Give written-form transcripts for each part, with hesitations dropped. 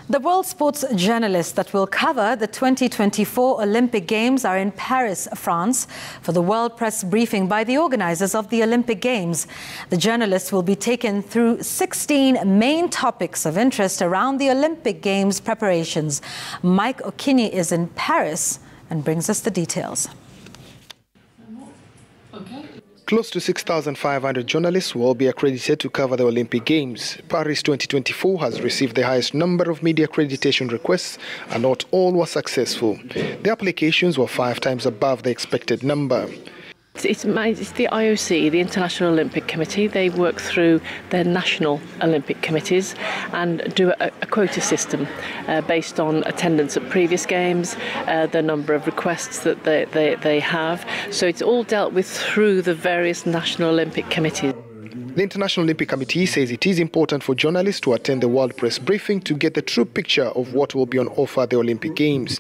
The world sports journalists that will cover the 2024 Olympic Games are in Paris, France, for the World Press briefing by the organisers of the Olympic Games. The journalists will be taken through 16 main topics of interest around the Olympic Games preparations. Mike Okini is in Paris and brings us the details. Close to 6,500 journalists will be accredited to cover the Olympic Games. Paris 2024 has received the highest number of media accreditation requests, and not all were successful. The applications were 5 times above the expected number. It's the IOC, the International Olympic Committee. They work through their national Olympic committees and do a quota system based on attendance at previous games, the number of requests that they have. So it's all dealt with through the various national Olympic committees. The International Olympic Committee says it is important for journalists to attend the World Press briefing to get the true picture of what will be on offer at the Olympic Games.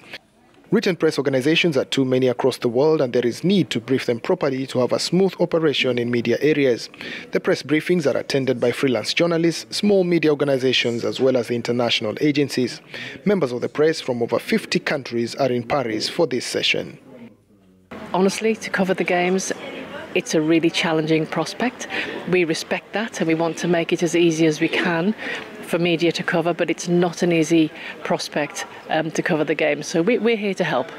Written press organizations are too many across the world, and there is need to brief them properly to have a smooth operation in media areas. The press briefings are attended by freelance journalists, small media organizations, as well as the international agencies. Members of the press from over 50 countries are in Paris for this session. Honestly, to cover the Games, it's a really challenging prospect. We respect that and we want to make it as easy as we can for media to cover, but it's not an easy prospect to cover the Games, so we're here to help.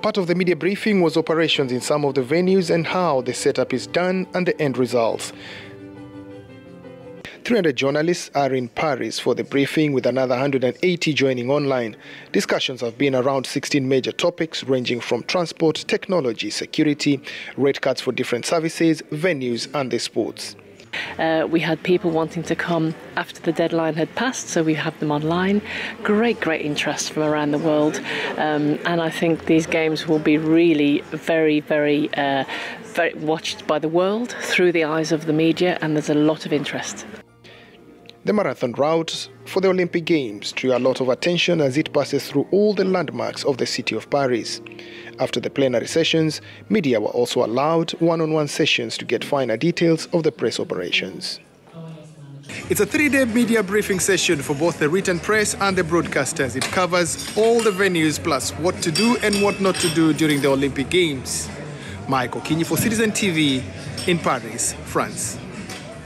Part of the media briefing was operations in some of the venues and how the setup is done and the end results. 300 journalists are in Paris for the briefing, with another 180 joining online. Discussions have been around 16 major topics ranging from transport, technology, security, rate cuts for different services, venues and the sports. We had people wanting to come after the deadline had passed, so we have them online. Great interest from around the world, and I think these games will be really very watched by the world through the eyes of the media, and there's a lot of interest. The marathon route for the Olympic Games drew a lot of attention as it passes through all the landmarks of the city of Paris. After the plenary sessions, media were also allowed one-on-one sessions to get finer details of the press operations. It's a 3-day media briefing session for both the written press and the broadcasters. It covers all the venues plus what to do and what not to do during the Olympic Games. Mike Okini for Citizen TV in Paris, France.